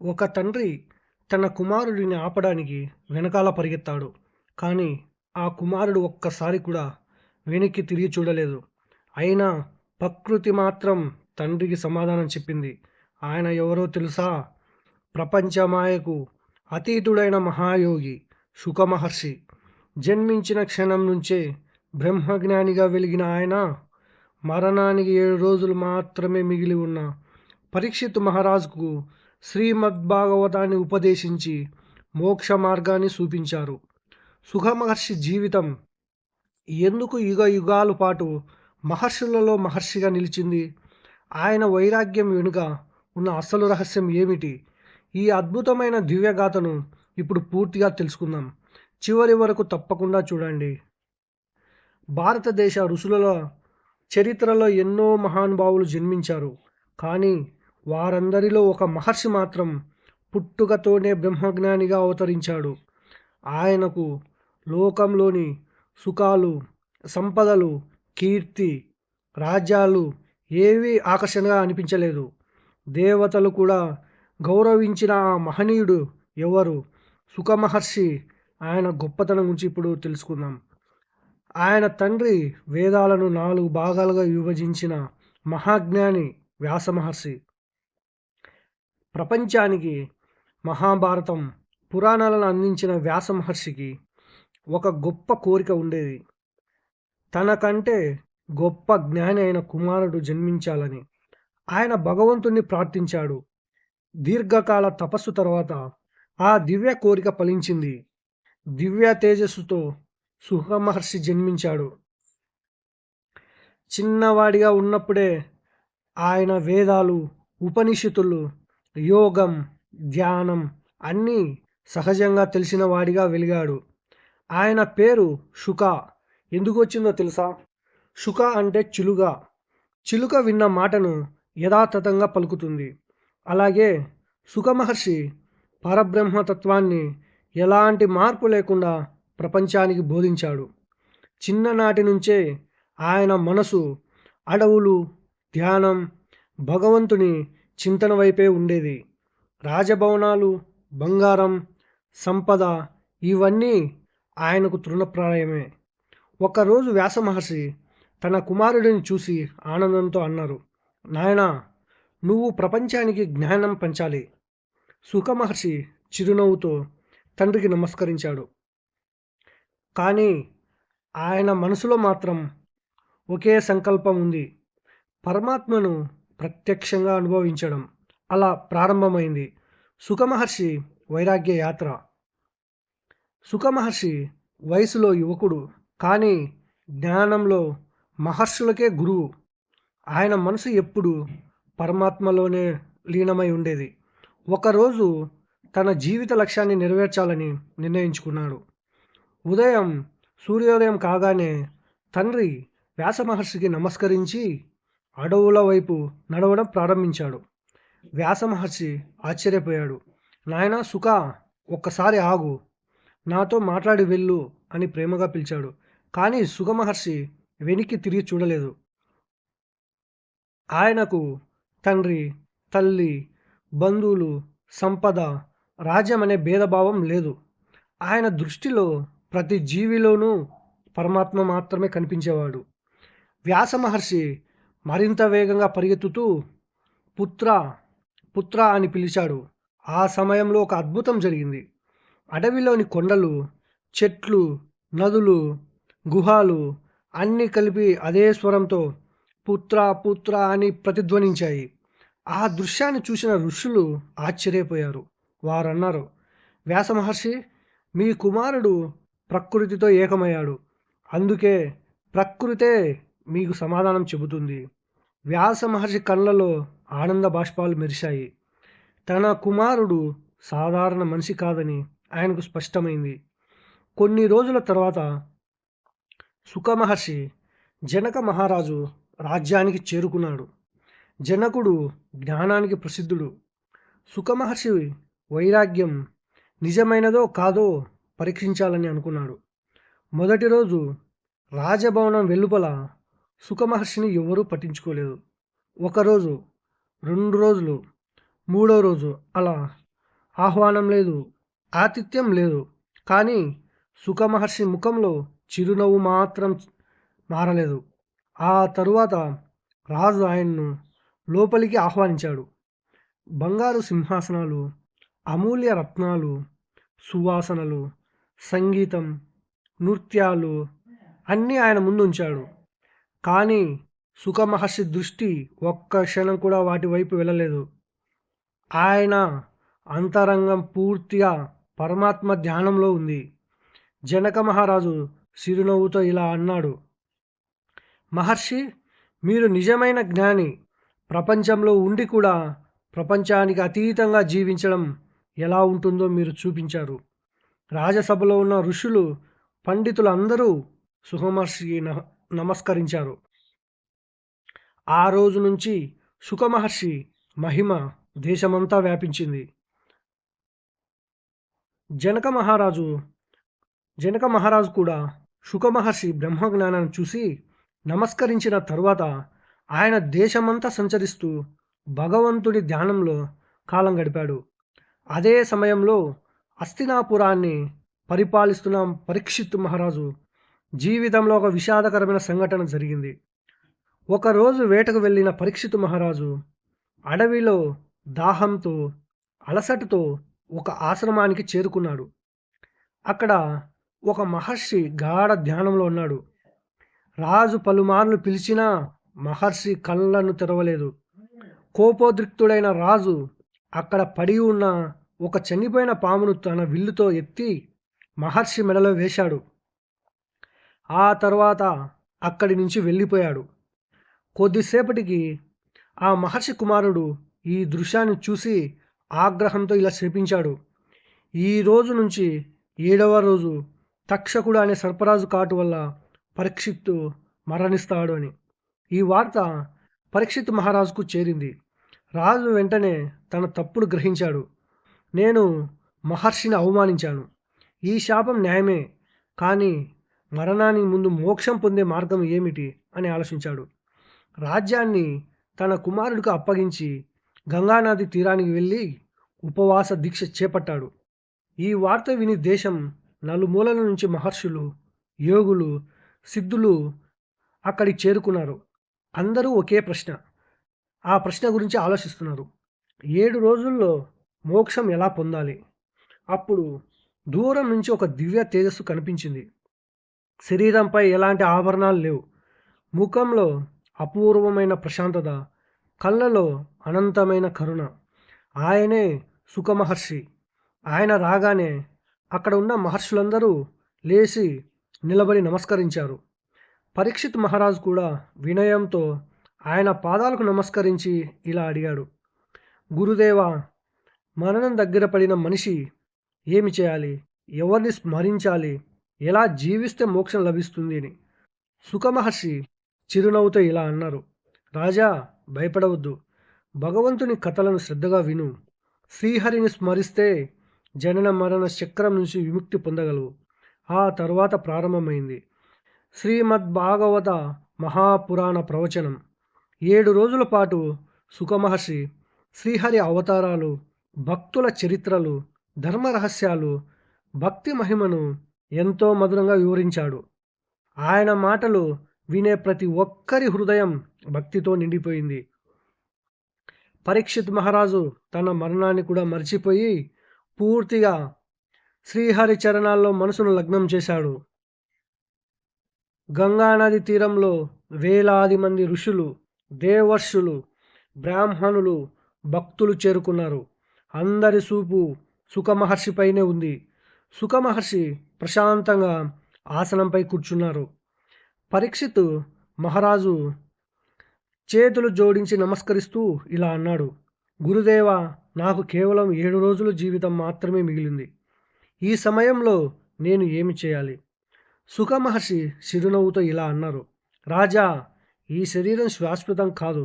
ఒక తండ్రి తన కుమారుడిని ఆపడానికి వెనకాల పరిగెత్తాడు. కానీ ఆ కుమారుడు ఒక్కసారి కూడా వెనక్కి తిరిగి చూడలేదు. అయినా ప్రకృతి మాత్రం తండ్రికి సమాధానం చెప్పింది. ఆయన ఎవరో తెలుసా? ప్రపంచ మాయకు అతీతుడైన మహాయోగి శుక మహర్షి. జన్మించిన క్షణం నుంచే బ్రహ్మజ్ఞానిగా వెలిగిన ఆయన మరణానికి 7 రోజులు మాత్రమే మిగిలి ఉన్న పరీక్షిత్ మహారాజుకు శ్రీమద్భాగవతాన్ని ఉపదేశించి మోక్ష మార్గాన్ని చూపించారు. సుఖ మహర్షి జీవితం ఎందుకు యుగ యుగాల పాటు మహర్షులలో మహర్షిగా నిలిచింది? ఆయన వైరాగ్యం వెనుక ఉన్న అసలు రహస్యం ఏమిటి? ఈ అద్భుతమైన దివ్యగాథను ఇప్పుడు పూర్తిగా తెలుసుకుందాం. చివరి వరకు తప్పకుండా చూడండి. భారతదేశ ఋషుల చరిత్రలో ఎన్నో మహానుభావులు జన్మించారు. కానీ వారందరిలో ఒక మహర్షి మాత్రం పుట్టుకతోనే బ్రహ్మజ్ఞానిగా అవతరించాడు. ఆయనకు లోకంలోని సుఖాలు, సంపదలు, కీర్తి, రాజ్యాలు ఏవీ ఆకర్షణగా అనిపించలేదు. దేవతలు కూడా గౌరవించిన ఆ మహనీయుడు ఎవరు? సుఖ మహర్షి. ఆయన గొప్పతనం గురించి ఇప్పుడు తెలుసుకుందాం. ఆయన తండ్రి వేదాలను 4 భాగాలుగా విభజించిన మహాజ్ఞాని వ్యాస మహర్షి. ప్రపంచానికి మహాభారతం, పురాణాలను అందించిన వ్యాస మహర్షికి ఒక గొప్ప కోరిక ఉండేది. తనకంటే గొప్ప జ్ఞాని అయిన కుమారుడు జన్మించాలని. ఆయన భగవంతుణ్ణి ప్రార్థించాడు. దీర్ఘకాల తపస్సు తర్వాత ఆ దివ్య కోరిక ఫలించింది. దివ్య తేజస్సుతో సుఖ మహర్షి జన్మించాడు. చిన్నవాడిగా ఉన్నప్పుడే ఆయన వేదాలు, ఉపనిషత్తులు, యోగం, ధ్యానం అన్నీ సహజంగా తెలిసిన వాడిగా వెలిగాడు. ఆయన పేరు శుక. ఎందుకు వచ్చిందో తెలుసా? శుక అంటే చిలుక. చిలుక విన్న మాటను యథాతథంగా పలుకుతుంది. అలాగే సుఖ మహర్షి పరబ్రహ్మతత్వాన్ని ఎలాంటి మార్పు లేకుండా ప్రపంచానికి బోధించాడు. చిన్ననాటి నుంచే ఆయన మనసు అడవులు, ధ్యానం, భగవంతుని చింతన వైపే ఉండేది. రాజభవనాలు, బంగారం, సంపద ఇవన్నీ ఆయనకు తృణప్రాయమే. ఒకరోజు వ్యాస మహర్షి తన కుమారుడిని చూసి ఆనందంతో అన్నారు, నాయనా, నువ్వు ప్రపంచానికి జ్ఞానం పంచాలి. సుఖ మహర్షి చిరునవ్వుతో తండ్రికి నమస్కరించాడు. కానీ ఆయన మనసులో మాత్రం ఒకే సంకల్పం ఉంది, పరమాత్మను ప్రత్యక్షంగా అనుభవించడం. అలా ప్రారంభమైంది సుఖ మహర్షి వైరాగ్య యాత్ర. సుఖ మహర్షి వయసులో యువకుడు, కానీ జ్ఞానంలో మహర్షులకే గురువు. ఆయన మనసు ఎప్పుడు పరమాత్మలోనే లీనమై ఉండేది. ఒకరోజు తన జీవిత లక్ష్యాన్ని నెరవేర్చాలని నిర్ణయించుకున్నాడు. ఉదయం సూర్యోదయం కాగానే తండ్రి వ్యాస మహర్షికి నమస్కరించి అడవుల వైపు నడవడం ప్రారంభించాడు. వ్యాస మహర్షి ఆశ్చర్యపోయాడు. నాయనా సుఖ, ఒక్కసారి ఆగు, నాతో మాట్లాడి వెళ్ళు అని ప్రేమగా పిలిచాడు. కానీ సుఖ మహర్షి వెనక్కి తిరిగి చూడలేదు. ఆయనకు తండ్రి, తల్లి, బంధువులు, సంపద, రాజ్యం అనే భేదభావం లేదు. ఆయన దృష్టిలో ప్రతి జీవిలోనూ పరమాత్మ మాత్రమే కనిపించేవాడు. వ్యాస మహర్షి మరింత వేగంగా పరిగెత్తుతూ పుత్ర, పుత్ర అని పిలిచాడు. ఆ సమయంలో ఒక అద్భుతం జరిగింది. అడవిలోని కొండలు, చెట్లు, నదులు, గుహాలు అన్నీ కలిపి అదే స్వరంతో పుత్ర, పుత్ర అని ప్రతిధ్వనించాయి. ఆ దృశ్యాన్ని చూసిన ఋషులు ఆశ్చర్యపోయారు. వారన్నారు, వ్యాస మహర్షి, మీ కుమారుడు ప్రకృతితో ఏకమయ్యాడు. అందుకే ప్రకృతే మీకు సమాధానం చెబుతుంది. వ్యాస మహర్షి కళ్ళలో ఆనంద బాష్పాలు మెరిశాయి. తన కుమారుడు సాధారణ మనిషి కాదని ఆయనకు స్పష్టమైంది. కొన్ని రోజుల తర్వాత సుఖ మహర్షి జనక మహారాజు రాజ్యానికి చేరుకున్నాడు. జనకుడు జ్ఞానానికి ప్రసిద్ధుడు. సుఖ మహర్షి వైరాగ్యం నిజమైనదో కాదో పరీక్షించాలని అనుకున్నాడు. మొదటి రోజు రాజభవనం వెలుపల సుఖ మహర్షిని ఎవరూ పట్టించుకోలేదు. ఒకరోజు, 2 రోజులు, 3వ రోజు అలా ఆహ్వానం లేదు, ఆతిథ్యం లేదు. కానీ సుఖమహర్షి ముఖంలో చిరునవ్వు మాత్రం మారలేదు. ఆ తరువాత రాజు ఆయన్ను లోపలికి ఆహ్వానించాడు. బంగారు సింహాసనాలు, అమూల్య రత్నాలు, సువాసనలు, సంగీతం, నృత్యాలు అన్నీ ఆయన ముందుంచాడు. కానీ సుఖమహర్షి దృష్టి ఒక్క క్షణం కూడా వాటి వైపు వెళ్ళలేదు. ఆయన అంతరంగం పూర్తిగా పరమాత్మ ధ్యానంలో ఉంది. జనక మహారాజు చిరునవ్వుతో ఇలా అన్నాడు: మహర్షి, మీరు నిజమైన జ్ఞాని. ప్రపంచంలో ఉండి కూడా ప్రపంచానికి అతీతంగా జీవించడం ఎలా ఉంటుందో మీరు చూపించారు. రాజసభలో ఉన్న ఋషులు, పండితులు అందరూ సుఖమహర్షికి నమస్కరించారు. ఆ రోజు నుంచి సుఖమహర్షి మహిమ దేశమంతా వ్యాపించింది. జనక మహారాజు జనక మహారాజు కూడా సుఖమహర్షి బ్రహ్మజ్ఞానాన్ని చూసి నమస్కరించిన తరువాత ఆయన దేశమంతా సంచరిస్తూ భగవంతుడి ధ్యానంలో కాలం గడిపాడు. అదే సమయంలో హస్తినాపురాన్ని పరిపాలిస్తున్న పరీక్షిత్ మహారాజు జీవితంలో ఒక విషాదకరమైన సంఘటన జరిగింది. ఒకరోజు వేటకు వెళ్ళిన పరీక్షిత్ మహారాజు అడవిలో దాహంతో, అలసటతో ఒక ఆశ్రమానికి చేరుకున్నాడు. అక్కడ ఒక మహర్షి గాఢ ధ్యానంలో ఉన్నాడు. రాజు పలుమార్లు పిలిచినా మహర్షి కళ్ళను తెరవలేదు. కోపోద్రిక్తుడైన రాజు అక్కడ పడి ఉన్న ఒక చనిపోయిన పామును తన విల్లుతో ఎత్తి మహర్షి మెడలో వేశాడు. ఆ తర్వాత అక్కడి నుంచి వెళ్ళిపోయాడు. కొద్దిసేపటికి ఆ మహర్షి కుమారుడు ఈ దృశ్యాన్ని చూసి ఆగ్రహంతో ఇలా శపించాడు: ఈ రోజు నుంచి 7వ రోజు తక్షకుడు అనే సర్పరాజు కాటు వల్ల పరీక్షిత్తు మరణిస్తాడు అని. ఈ వార్త పరీక్షిత్ మహారాజుకు చేరింది. రాజు వెంటనే తన తప్పును గ్రహించాడు. నేను మహర్షిని అవమానించాను. ఈ శాపం న్యాయమే, కానీ మరణానికి ముందు మోక్షం పొందే మార్గం ఏమిటి అని ఆలోచించాడు. రాజ్యాన్ని తన కుమారుడికి అప్పగించి గంగానది తీరానికి వెళ్ళి ఉపవాస దీక్ష చేపట్టాడు. ఈ వార్త విని దేశం నలుమూలల నుంచి మహర్షులు, యోగులు, సిద్ధులు అక్కడికి చేరుకున్నారు. అందరూ ఒకే ప్రశ్న, ఆ ప్రశ్న గురించి ఆలోచిస్తున్నారు: 7 రోజుల్లో మోక్షం ఎలా పొందాలి? అప్పుడు దూరం నుంచి ఒక దివ్య తేజస్సు కనిపించింది. శరీరంపై ఎలాంటి ఆభరణాలు లేవు. ముఖంలో అపూర్వమైన ప్రశాంతత, కళ్ళలో అనంతమైన కరుణ. ఆయనే సుఖమహర్షి. ఆయన రాగానే అక్కడ ఉన్న మహర్షులందరూ లేచి నిలబడి నమస్కరించారు. పరీక్షిత్ మహారాజు కూడా వినయంతో ఆయన పాదాలకు నమస్కరించి ఇలా అడిగాడు: గురుదేవా, మరణం దగ్గర పడిన మనిషి ఏమి చేయాలి? ఎవరిని స్మరించాలి? ఎలా జీవిస్తే మోక్షం లభిస్తుంది అని. సుఖమహర్షి చిరునవ్వుతో ఇలా అన్నారు: రాజా, భయపడవద్దు. భగవంతుని కథలను శ్రద్ధగా విను. శ్రీహరిని స్మరిస్తే జనన మరణ చక్రం నుంచి విముక్తి పొందగలవు. ఆ తరువాత ప్రారంభమైంది శ్రీమద్ భాగవత మహాపురాణ ప్రవచనం. 7 రోజుల పాటు సుఖమహర్షి శ్రీహరి అవతారాలు, భక్తుల చరిత్రలు, ధర్మ రహస్యాలు, భక్తి మహిమను ఎంతో మధురంగా వివరించాడు. ఆయన మాటలు వినే ప్రతి ఒక్కరి హృదయం భక్తితో నిండిపోయింది. పరీక్షిత్ మహారాజు తన మరణాన్ని కూడా మర్చిపోయి పూర్తిగా శ్రీహరి చరణాల్లో మనసును లగ్నం చేశాడు. గంగానది తీరంలో వేలాది మంది ఋషులు, దేవర్షులు, బ్రాహ్మణులు, భక్తులు చేరుకున్నారు. అందరి చూపు సుఖమహర్షిపైనే ఉంది. సుఖమహర్షి ప్రశాంతంగా ఆసనంపై కూర్చున్నారు. పరీక్షిత్ మహారాజు చేతులు జోడించి నమస్కరిస్తూ ఇలా అన్నాడు: గురుదేవా, నాకు కేవలం 7 రోజుల జీవితం మాత్రమే మిగిలింది. ఈ సమయంలో నేను ఏమి చేయాలి? సుఖమహర్షి చిరునవ్వుతో ఇలా అన్నారు: రాజా, ఈ శరీరం శాశ్వతం కాదు.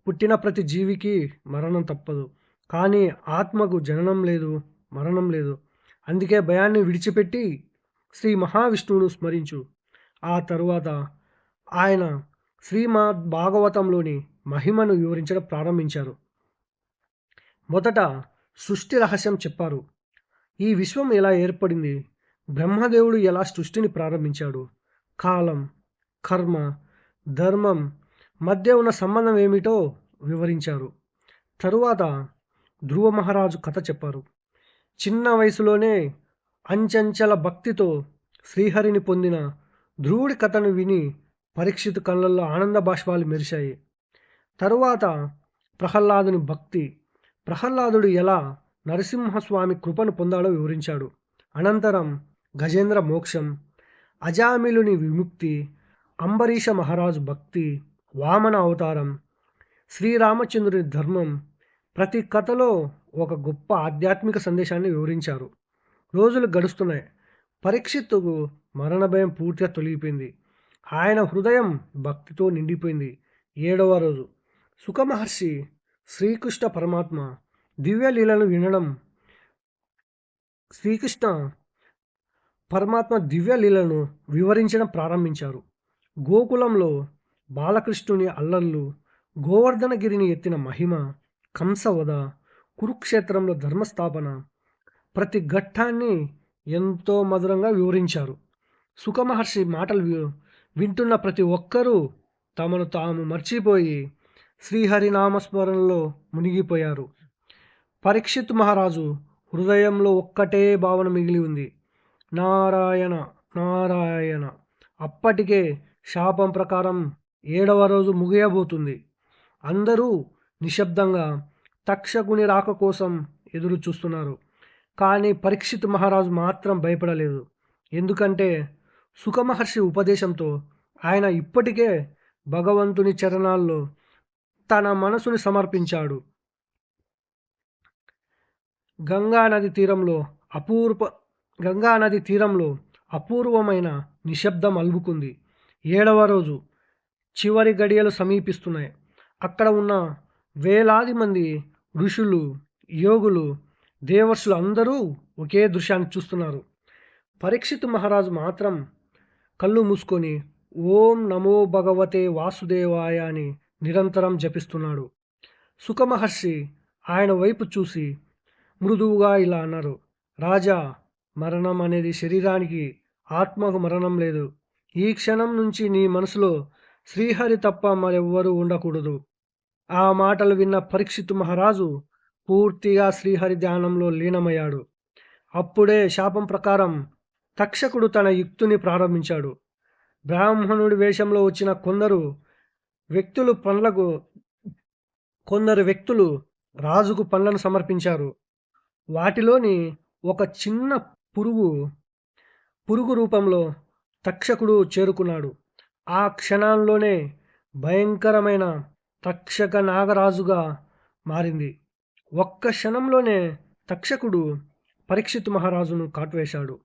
పుట్టిన ప్రతి జీవికి మరణం తప్పదు. కానీ ఆత్మకు జననం లేదు, మరణం లేదు. అందుకే భయాన్ని విడిచిపెట్టి శ్రీ మహావిష్ణువును స్మరించు. ఆ తరువాత ఆయన శ్రీమద్ భాగవతంలోని మహిమను వివరించడం ప్రారంభించారు. మొదట సృష్టి రహస్యం చెప్పారు. ఈ విశ్వం ఎలా ఏర్పడింది, బ్రహ్మదేవుడు ఎలా సృష్టిని ప్రారంభించాడు, కాలం, కర్మ, ధర్మం మధ్య ఉన్న సంబంధం ఏమిటో వివరించారు. తరువాత ధ్రువ మహారాజు కథ చెప్పారు. చిన్న వయసులోనే అంచంచల భక్తితో శ్రీహరిని పొందిన ధ్రువుడి కథను విని పరీక్షితు కళ్ళల్లో ఆనంద బాష్పాలు మెరిశాయి. తరువాత ప్రహ్లాదుని భక్తి, ప్రహ్లాదుడు ఎలా నరసింహస్వామి కృపను పొందాడో వివరించాడు. అనంతరం గజేంద్ర మోక్షం, అజామిలుని విముక్తి, అంబరీష మహారాజు భక్తి, వామన అవతారం, శ్రీరామచంద్రుని ధర్మం, ప్రతి కథలో ఒక గొప్ప ఆధ్యాత్మిక సందేశాన్ని వివరించారు. రోజులు గడుస్తున్నాయి. పరీక్షిత్తుకు మరణ భయం పూర్తిగా తొలగిపోయింది. ఆయన హృదయం భక్తితో నిండిపోయింది. 7వ రోజు సుఖమహర్షి శ్రీకృష్ణ పరమాత్మ దివ్యలీలను వినడం శ్రీకృష్ణ పరమాత్మ దివ్యలీలను వివరించడం ప్రారంభించారు. గోకులంలో బాలకృష్ణుని అల్లర్లు, గోవర్ధనగిరిని ఎత్తిన మహిమ, కంసవధ, కురుక్షేత్రంలో ధర్మస్థాపన, ప్రతి ఘట్టాన్ని ఎంతో మధురంగా వివరించారు. సుఖమహర్షి మాటలు వింటున్న ప్రతి ఒక్కరూ తమను తాము మర్చిపోయి శ్రీహరి నామస్మరణలో మునిగిపోయారు. పరీక్షిత్ మహారాజు హృదయంలో ఒక్కటే భావన మిగిలి ఉంది, నారాయణ నారాయణ. అప్పటికే శాపం ప్రకారం 7వ రోజు ముగియబోతుంది. అందరూ నిశ్శబ్దంగా తక్షకుని రాక కోసం ఎదురు చూస్తున్నారు. కానీ పరీక్షిత్ మహారాజు మాత్రం భయపడలేదు. ఎందుకంటే సుఖమహర్షి ఉపదేశంతో ఆయన ఇప్పటికే భగవంతుని చరణాల్లో తన మనసుని సమర్పించాడు. గంగానది తీరంలో అపూర్వమైన నిశ్శబ్దం అలుముకుంది. 7వ రోజు చివరి గడియలు సమీపిస్తున్నాయి. అక్కడ ఉన్న వేలాది మంది ఋషులు, యోగులు, దేవర్షులు అందరూ ఒకే దృశ్యాన్ని చూస్తున్నారు. పరీక్షిత్ మహారాజు మాత్రం కళ్ళు మూసుకొని ఓం నమో భగవతే వాసుదేవాయ అని నిరంతరం జపిస్తున్నాడు. సుఖమహర్షి ఆయన వైపు చూసి మృదువుగా ఇలా అన్నారు, రాజా, మరణం అనేది శరీరానికి, ఆత్మకు మరణం లేదు. ఈ క్షణం నుంచి నీ మనసులో శ్రీహరి తప్ప మరెవ్వరూ ఉండకూడదు. ఆ మాటలు విన్న పరీక్షిత్ మహారాజు పూర్తిగా శ్రీహరి ధ్యానంలో లీనమయ్యాడు. అప్పుడే శాపం ప్రకారం తక్షకుడు తన యుక్తిని ప్రారంభించాడు. బ్రాహ్మణుడి వేషంలో వచ్చిన కొందరు వ్యక్తులు రాజుకు పండ్లను సమర్పించారు. వాటిలోని ఒక చిన్న పురుగు రూపంలో తక్షకుడు చేరుకున్నాడు. ఆ క్షణంలోనే భయంకరమైన తక్షక నాగరాజుగా మారింది. ఒక్క క్షణంలోనే తక్షకుడు పరీక్షిత్ మహారాజును కాటువేశాడు.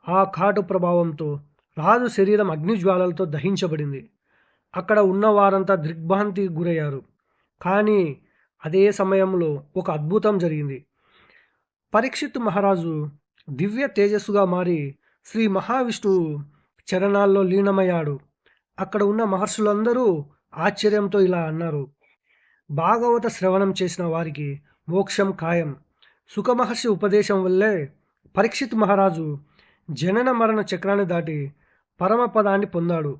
ఆ కాటు ప్రభావంతో రాజు శరీరం అగ్నిజ్వాలలతో దహించబడింది. అక్కడ ఉన్న వారంతా దిగ్భ్రాంతికి గురయ్యారు. కానీ అదే సమయంలో ఒక అద్భుతం జరిగింది. పరీక్షిత్ మహారాజు దివ్య తేజస్సుగా మారి శ్రీ మహావిష్ణువు చరణాల్లో లీనమయ్యాడు. అక్కడ ఉన్న మహర్షులందరూ ఆశ్చర్యంతో ఇలా అన్నారు, భాగవత శ్రవణం చేసిన వారికి మోక్షం ఖాయం. సుఖమహర్షి ఉపదేశం వల్లే పరీక్షిత్ మహారాజు జనన మరణ చక్రాన్ని దాటి పరమపదాన్ని పొందాడు.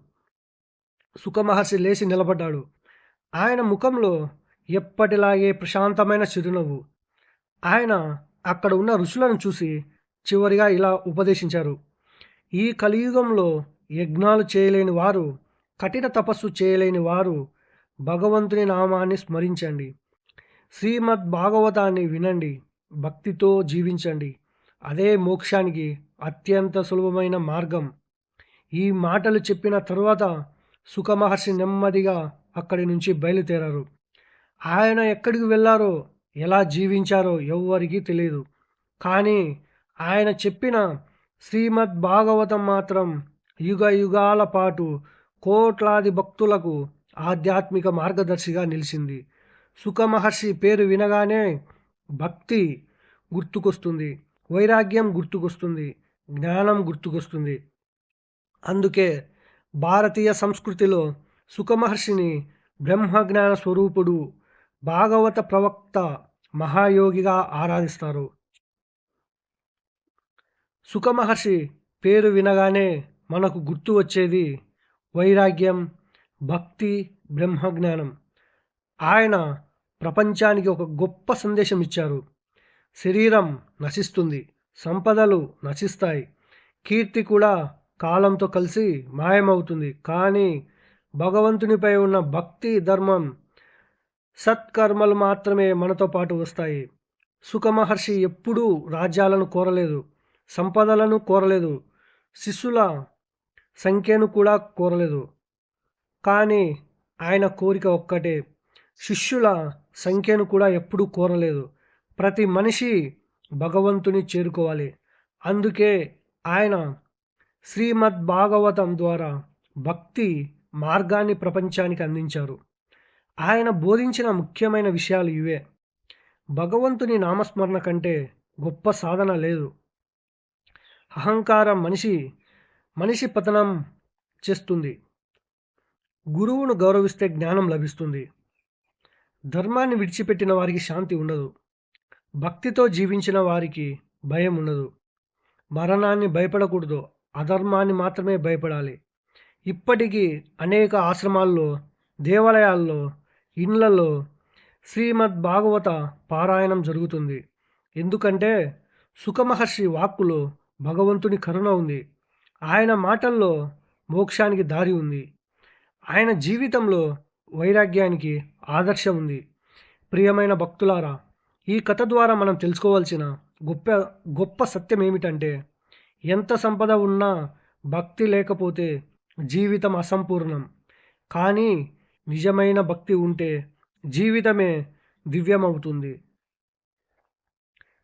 సుఖమహర్షి లేచి నిలబడ్డాడు. ఆయన ముఖంలో ఎప్పటిలాగే ప్రశాంతమైన చిరునవ్వు. ఆయన అక్కడ ఉన్న ఋషులను చూసి చివరిగా ఇలా ఉపదేశించారు, ఈ కలియుగంలో యజ్ఞాలు చేయలేని వారు, కఠిన తపస్సు చేయలేని వారు భగవంతుని నామాన్ని స్మరించండి, శ్రీమద్ భాగవతాన్ని వినండి, భక్తితో జీవించండి. అదే మోక్షానికి అత్యంత సులభమైన మార్గం. ఈ మాటలు చెప్పిన తరువాత సుఖమహర్షి నెమ్మదిగా అక్కడి నుంచి బయలుదేరారు. ఆయన ఎక్కడికి వెళ్ళారో, ఎలా జీవించారో ఎవ్వరికీ తెలియదు. కానీ ఆయన చెప్పిన శ్రీమద్ భాగవతం మాత్రం యుగ యుగాల పాటు కోట్లాది భక్తులకు ఆధ్యాత్మిక మార్గదర్శిగా నిలిచింది. సుఖమహర్షి పేరు వినగానే భక్తి గుర్తుకొస్తుంది, వైరాగ్యం గుర్తుకొస్తుంది, జ్ఞానం గుర్తుకొస్తుంది. అందుకే భారతీయ సంస్కృతిలో సుఖమహర్షిని బ్రహ్మజ్ఞాన స్వరూపుడు, భాగవత ప్రవక్త మహాయోగిగా ఆరాధిస్తారు. సుఖమహర్షి పేరు వినగానే మనకు గుర్తు వచ్చేది వైరాగ్యం, భక్తి, బ్రహ్మజ్ఞానం. ఆయన ప్రపంచానికి ఒక గొప్ప సందేశం ఇచ్చారు. శరీరం నశిస్తుంది, సంపదలు నశిస్తాయి, కీర్తి కూడా కాలంతో కలిసి మాయమవుతుంది. కానీ భగవంతునిపై ఉన్న భక్తి, ధర్మం, సత్కర్మలు మాత్రమే మనతో పాటు వస్తాయి. సుఖమహర్షి ఎప్పుడూ రాజ్యాలను కోరలేదు, సంపదలను కోరలేదు, శిష్యుల సంఖ్యను కూడా కోరలేదు. కానీ ఆయన కోరిక ఒక్కటే, శిష్యుల సంఖ్యను కూడా ఎప్పుడూ కోరలేదు. ప్రతి మనిషి భగవంతుని చేరుకోవాలి. అందుకే ఆయన శ్రీమద్ భాగవతం ద్వారా భక్తి మార్గాన్ని ప్రపంచానికి అందించారు. ఆయన బోధించిన ముఖ్యమైన విషయాలు ఇవే. భగవంతుని నామస్మరణ కంటే గొప్ప సాధన లేదు. అహంకారం మనిషి పతనం చేస్తుంది. గురువును గౌరవిస్తే జ్ఞానం లభిస్తుంది. ధర్మాన్ని విడిచిపెట్టిన వారికి శాంతి ఉండదు. భక్తితో జీవించిన వారికి భయం ఉండదు. మరణాన్ని భయపడకూడదు, అధర్మాన్ని మాత్రమే భయపడాలి. ఇప్పటికీ అనేక ఆశ్రమాల్లో, దేవాలయాల్లో, ఇండ్లలో శ్రీమద్ భాగవత పారాయణం జరుగుతుంది. ఎందుకంటే సుఖమహర్షి వాక్కులో భగవంతుని కరుణ ఉంది. ఆయన మాటల్లో మోక్షానికి దారి ఉంది. ఆయన జీవితంలో వైరాగ్యానికి ఆదర్శం ఉంది. ప్రియమైన భక్తులారా, ఈ కథ ద్వారా మనం తెలుసుకోవాల్సిన గొప్ప గొప్ప సత్యం ఏమిటంటే, ఎంత సంపద ఉన్నా భక్తి లేకపోతే జీవితం అసంపూర్ణం. కానీ నిజమైన భక్తి ఉంటే జీవితమే దివ్యమవుతుంది.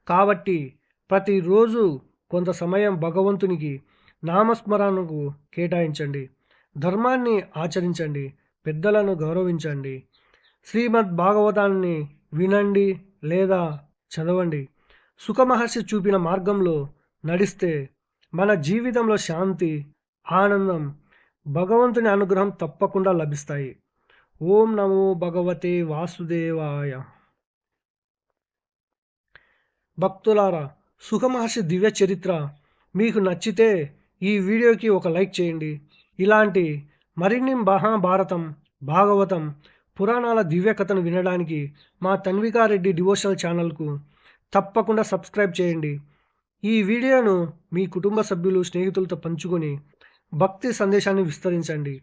కాబట్టి ప్రతిరోజు కొంత సమయం భగవంతునికి నామస్మరణకు కేటాయించండి. ధర్మాన్ని ఆచరించండి, పెద్దలను గౌరవించండి, శ్రీమద్ భాగవతాన్ని వినండి లేదా చదవండి. సుఖమహర్షి చూపిన మార్గంలో నడిస్తే మన జీవితంలో శాంతి, ఆనందం, భగవంతుని అనుగ్రహం తప్పకుండా లభిస్తాయి. ఓం నమో భగవతే వాసుదేవాయ. భక్తులారా, సుఖమహర్షి దివ్య చరిత్ర మీకు నచ్చితే ఈ వీడియోకి ఒక లైక్ చేయండి. ఇలాంటి మరిన్ని మహాభారతం, భాగవతం, పురాణాల దివ్య కథను వినడానికి మా తన్వికారెడ్డి డివోషనల్ ఛానల్కు తప్పకుండా సబ్స్క్రైబ్ చేయండి. ఈ వీడియోను మీ కుటుంబ సభ్యులు, స్నేహితులతో పంచుకొని భక్తి సందేశాన్ని విస్తరించండి.